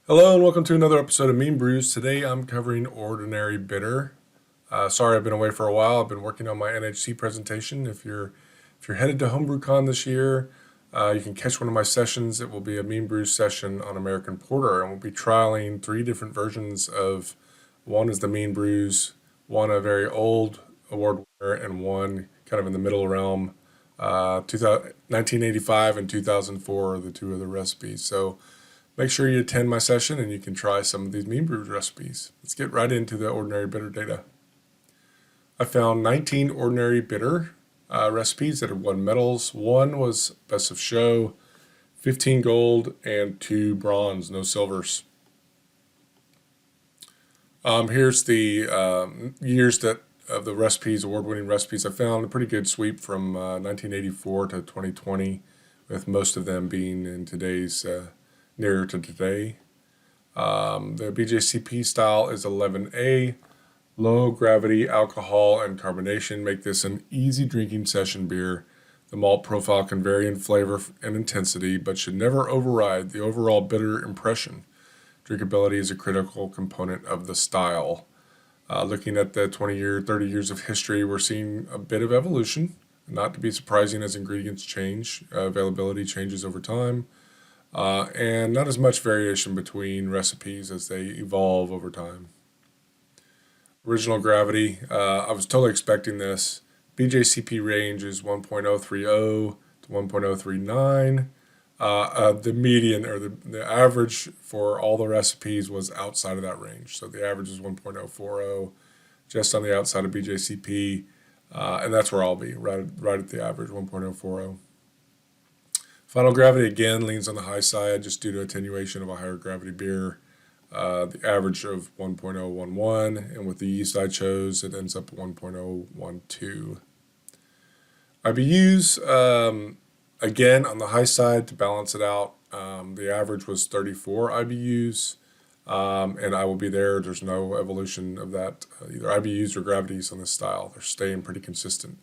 Hello and welcome to another episode of Meanbrews. Today I'm covering Ordinary Bitter. Sorry I've been away for a while. I've been working on my NHC presentation. If you're headed to HomebrewCon this year, you can catch one of my sessions. It will be a Meanbrews session on American Porter, and we'll be trialing three different versions of. One is the Meanbrews, one a very old award winner, and one kind of in the middle realm. 1985 and 2004 are the two other recipes. So make sure you attend my session and you can try some of these Meanbrews recipes. Let's get right into the Ordinary Bitter data. I found 19 Ordinary Bitter recipes that had won medals. One was Best of Show, 15 gold, and 2 bronze, no silvers. Here's the years that of the recipes, award-winning recipes. I found a pretty good sweep from 1984 to 2020, with most of them being in today's nearer to today. The BJCP style is 11A. Low gravity alcohol and carbonation make this an easy drinking session beer. The malt profile can vary in flavor and intensity, but should never override the overall bitter impression. Drinkability is a critical component of the style. Looking at the 30 years of history, we're seeing a bit of evolution. Not to be surprising as ingredients change, availability changes over time. And not as much variation between recipes as they evolve over time. Original gravity, I was totally expecting this. BJCP range is 1.030 to 1.039. The median or the average for all the recipes was outside of that range. So the average is 1.040, just on the outside of BJCP. And that's where I'll be, right at the average, 1.040. Final gravity again leans on the high side just due to attenuation of a higher gravity beer. The average of 1.011, and with the yeast I chose, it ends up at 1.012. IBUs, again, on the high side to balance it out. The average was 34 IBUs, and I will be there. There's no evolution of that, either IBUs or gravities on this style. They're staying pretty consistent.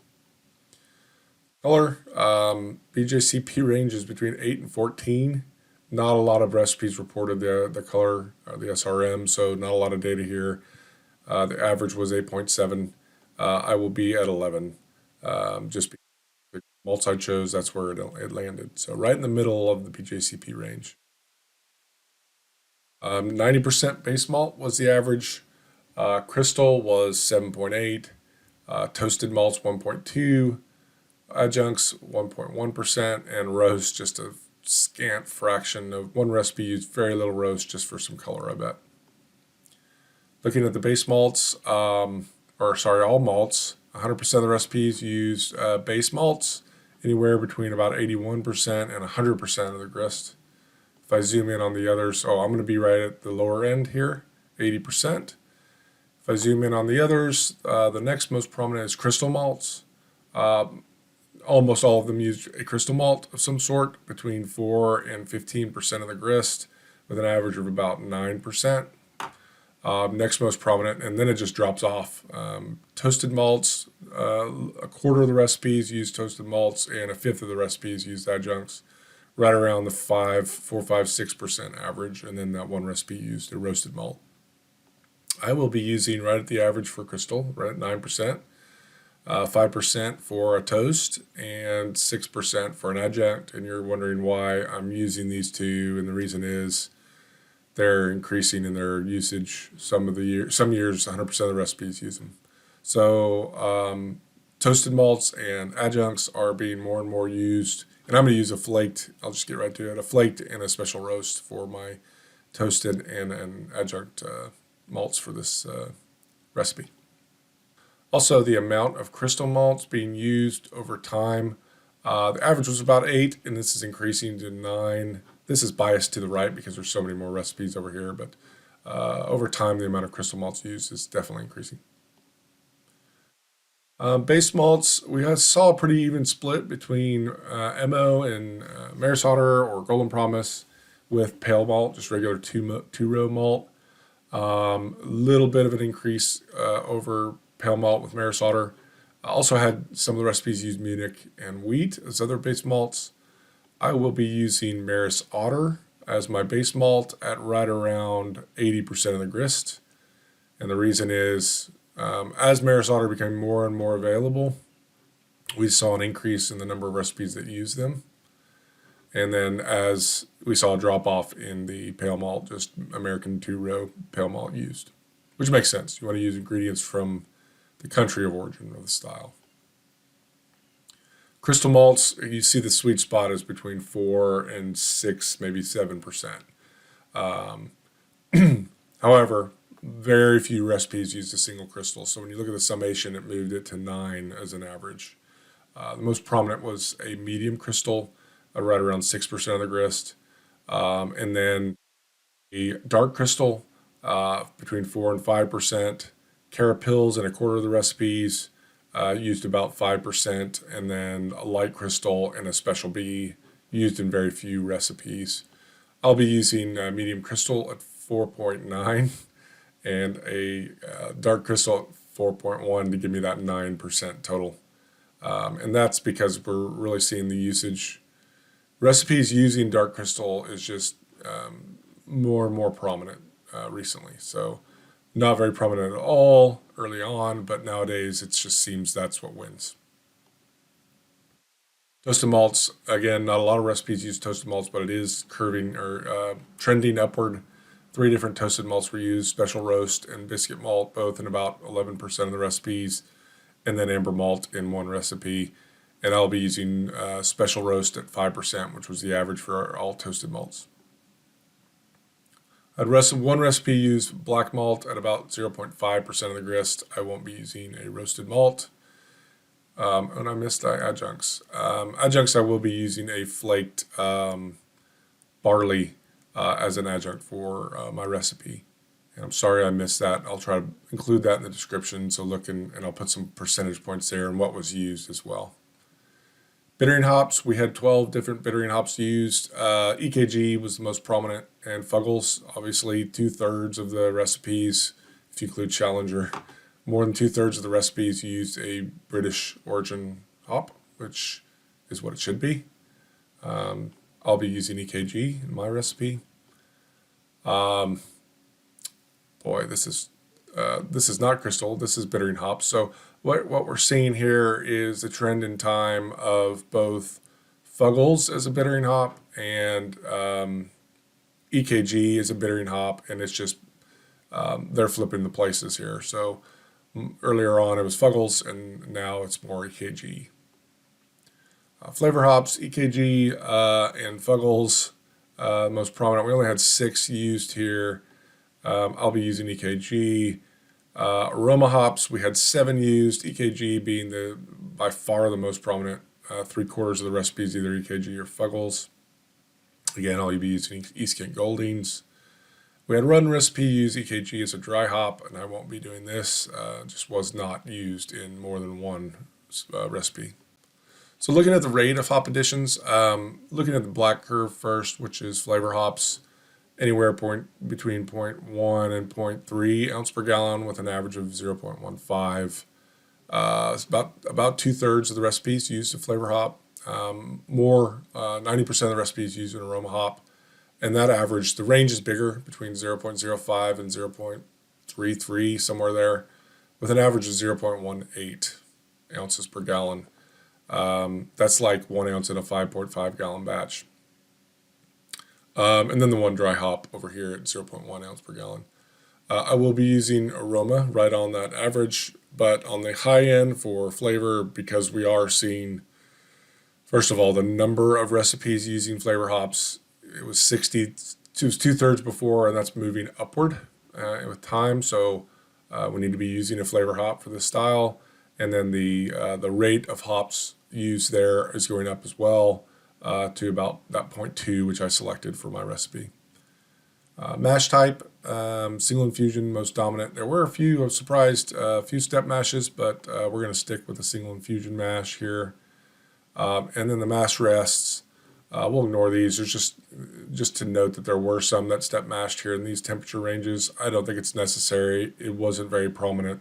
Color, BJCP range is between 8 and 14. Not a lot of recipes reported the color, the SRM, so not a lot of data here. The average was 8.7. I will be at 11. Just because the malts I chose, that's where it landed. So right in the middle of the BJCP range. 90% base malt was the average. Crystal was 7.8. Toasted malts 1.2. Adjuncts 1.1%, and roast just a scant fraction of one recipe used very little roast just for some color, I bet. Looking at the base malts, all malts, 100% of the recipes used base malts, anywhere between about 81% and 100% of the grist. If I zoom in on the others, I'm going to be right at the lower end here, 80%. If I zoom in on the others, the next most prominent is crystal malts. Almost all of them use a crystal malt of some sort, between 4 and 15% of the grist, with an average of about 9%. Next most prominent, and then it just drops off. Toasted malts, a quarter of the recipes use toasted malts, and a fifth of the recipes use adjuncts, right around the 6% average, and then that one recipe used a roasted malt. I will be using right at the average for crystal, right at 9%. 5% for a toast, and 6% for an adjunct. And you're wondering why I'm using these two, and the reason is they're increasing in their usage. Some years 100% of the recipes use them. So toasted malts and adjuncts are being more and more used, and I'm going to use a flaked. I'll just get right to it. A flaked and a special roast for my toasted and adjunct malts for this recipe. Also, the amount of crystal malts being used over time. The average was about 8, and this is increasing to 9. This is biased to the right because there's so many more recipes over here, but over time, the amount of crystal malts used is definitely increasing. Base malts, we saw a pretty even split between MO and Maris Otter or Golden Promise with pale malt, just regular two-row malt. Little bit of an increase over pale malt with Maris Otter. I also had some of the recipes use Munich and wheat as other base malts. I will be using Maris Otter as my base malt at right around 80% of the grist. And the reason is, as Maris Otter became more and more available, we saw an increase in the number of recipes that use them. And then as we saw a drop off in the pale malt, just American 2-row pale malt used, which makes sense. You want to use ingredients from the country of origin of the style. Crystal malts, you see the sweet spot is between 4 and 6, maybe 7%. However, very few recipes use a single crystal. So when you look at the summation, it moved it to 9 as an average. The most prominent was a medium crystal, right around 6% of the grist. And then a dark crystal, between 4 and 5%. Carapils in a quarter of the recipes, used about 5%. And then a light crystal and a special B used in very few recipes. I'll be using medium crystal at 4.9 and a dark crystal at 4.1 to give me that 9% total. And that's because we're really seeing the usage. Recipes using dark crystal is just more and more prominent recently. So not very prominent at all early on, but nowadays it just seems that's what wins. Toasted malts, again, not a lot of recipes use toasted malts, but it is curving or trending upward. 3 different toasted malts were used, special roast and biscuit malt, both in about 11% of the recipes, and then amber malt in 1 recipe. And I'll be using special roast at 5%, which was the average for all toasted malts. One recipe used black malt at about 0.5% of the grist. I won't be using a roasted malt. And I missed adjuncts. Adjuncts, I will be using a flaked barley as an adjunct for my recipe. And I'm sorry I missed that. I'll try to include that in the description. So look, and I'll put some percentage points there and what was used as well. Bittering hops, we had 12 different bittering hops used. EKG was the most prominent, and Fuggles, obviously 2/3 of the recipes, if you include Challenger. More than 2/3 of the recipes used a British origin hop, which is what it should be. I'll be using EKG in my recipe. Boy, this is not crystal. This is bittering hops. So what we're seeing here is a trend in time of both Fuggles as a bittering hop and EKG as a bittering hop, and it's just they're flipping the places here. So earlier on it was Fuggles, and now it's more EKG. Flavor hops, EKG and Fuggles, most prominent. We only had 6 used here. I'll be using EKG. Aroma hops, we had 7 used, EKG being by far the most prominent. 3/4 of the recipes, either EKG or Fuggles. Again, I'll be using East Kent Goldings. We had one recipe use EKG as a dry hop, and I won't be doing this. Just was not used in more than 1 recipe. So looking at the rate of hop additions, looking at the black curve first, which is flavor hops, anywhere between 0.1 and 0.3 ounce per gallon with an average of 0.15. It's about 2/3 of the recipes used a flavor hop. 90% of the recipes use an aroma hop. And that average, the range is bigger, between 0.05 and 0.33, somewhere there, with an average of 0.18 ounces per gallon. That's like 1 ounce in a 5.5 gallon batch. And then the one dry hop over here at 0.1 ounce per gallon. I will be using aroma right on that average, but on the high end for flavor, because we are seeing, first of all, the number of recipes using flavor hops, it was 60, it was 2/3 before, and that's moving upward with time. So we need to be using a flavor hop for this style. And then the rate of hops used there is going up as well to about that 0.2, which I selected for my recipe. Mash type, single infusion, most dominant. There were a few, I was surprised, a few step mashes, but we're going to stick with the single infusion mash here. And then the mash rests, we'll ignore these. There's just to note that there were some that step mashed here in these temperature ranges. I don't think it's necessary. It wasn't very prominent.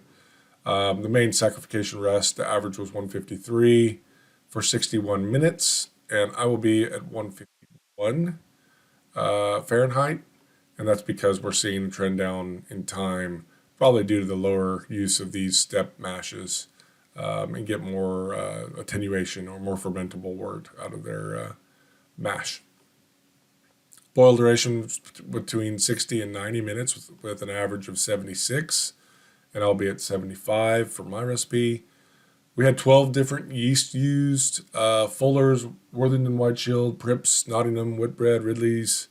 The main saccharification rest, the average was 153 for 61 minutes, and I will be at 151. Fahrenheit, and that's because we're seeing a trend down in time, probably due to the lower use of these step mashes, and get more attenuation or more fermentable wort out of their mash. Boil duration between 60 and 90 minutes with an average of 76, and I'll be at 75 for my recipe. We had 12 different yeast used: Fuller's, Worthington White Shield, Prips, Nottingham, Whitbread, Ridley's,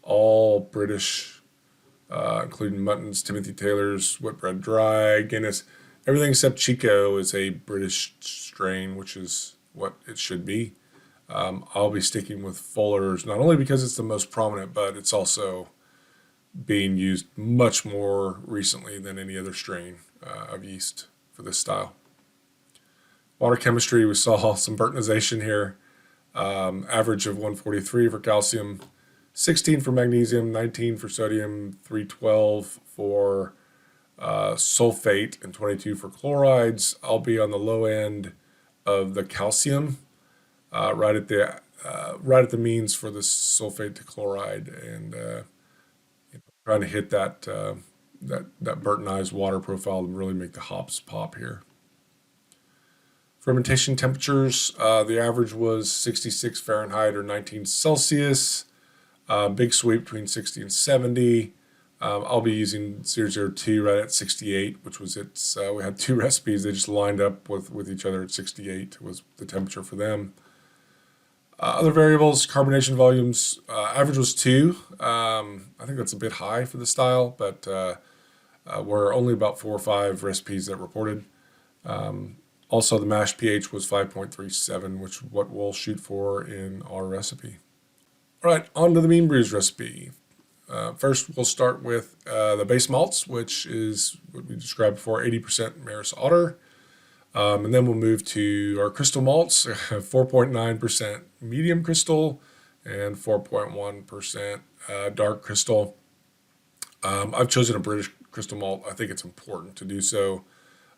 all British, including Mutton's, Timothy Taylor's, Whitbread Dry, Guinness. Everything except Chico is a British strain, which is what it should be. I'll be sticking with Fuller's, not only because it's the most prominent, but it's also being used much more recently than any other strain of yeast for this style. Water chemistry, we saw some Burtonization here. Average of 143 for calcium, 16 for magnesium, 19 for sodium, 312 for sulfate, and 22 for chlorides. I'll be on the low end of the calcium, right at the means for the sulfate to chloride, and trying to hit that Burtonized water profile and really make the hops pop here. Fermentation temperatures, the average was 66 Fahrenheit or 19 Celsius. Big sweep between 60 and 70. I'll be using 002 right at 68, which was its, we had two recipes, they just lined up with each other at 68 was the temperature for them. Other variables, carbonation volumes, average was 2. I think that's a bit high for the style, but we're only about 4 or 5 recipes that reported. Also, the mash pH was 5.37, which is what we'll shoot for in our recipe. All right, on to the Meanbrews recipe. First, we'll start with the base malts, which is what we described before, 80% Maris Otter. And then we'll move to our crystal malts, 4.9% medium crystal and 4.1% dark crystal. I've chosen a British crystal malt. I think it's important to do so.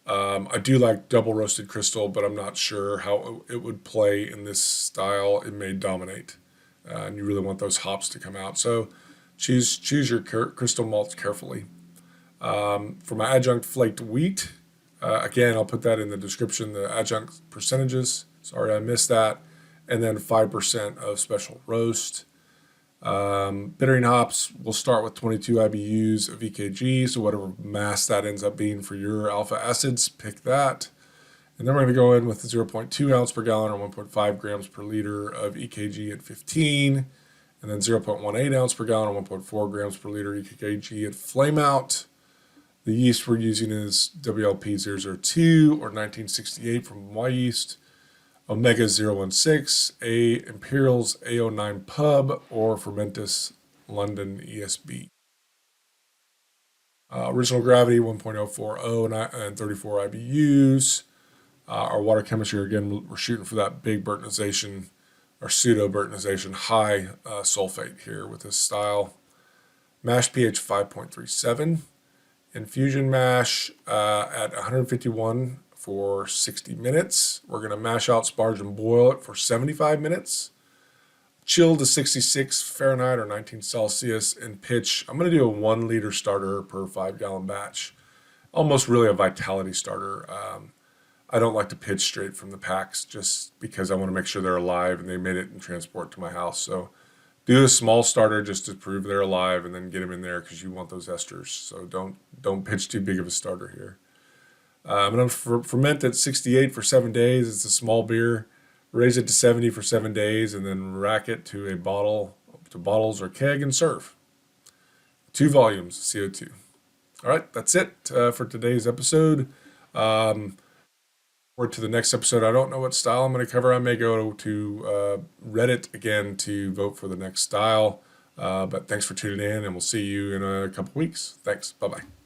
I do like double roasted crystal, but I'm not sure how it would play in this style. It may dominate, and you really want those hops to come out. So choose your crystal malts carefully. For my adjunct flaked wheat, again, I'll put that in the description, the adjunct percentages. Sorry, I missed that. And then 5% of special roast. Bittering hops, we'll start with 22 IBUs of EKG, so whatever mass that ends up being for your alpha acids, pick that. And then we're going to go in with 0.2 ounce per gallon or 1.5 grams per liter of EKG at 15, and then 0.18 ounce per gallon or 1.4 grams per liter EKG at flame out. The yeast we're using is WLP002 or 1968 from Y Yeast, Omega 016, A Imperials A09 Pub, or Fermentus London ESB. Original gravity 1.040 and 34 IBUs. Our water chemistry, again, we're shooting for that big Burtonization or pseudo Burtonization high sulfate here with this style. Mash pH 5.37. Infusion mash at 151 for 60 minutes. We're going to mash out, sparge, and boil it for 75 minutes. Chill to 66 Fahrenheit or 19 Celsius, and pitch. I'm going to do a 1 liter starter per 5 gallon batch. Almost really a vitality starter. I don't like to pitch straight from the packs just because I want to make sure they're alive and they made it in transport to my house. So do a small starter just to prove they're alive, and then get them in there because you want those esters. So don't pitch too big of a starter here. I'm going to ferment at 68 for 7 days. It's a small beer. Raise it to 70 for 7 days, and then rack it to a bottle, to bottles or keg, and serve. 2 volumes of CO2. All right, that's it for today's episode. Or to the next episode, I don't know what style I'm going to cover. I may go to Reddit again to vote for the next style. But thanks for tuning in, and we'll see you in a couple weeks. Thanks. Bye-bye.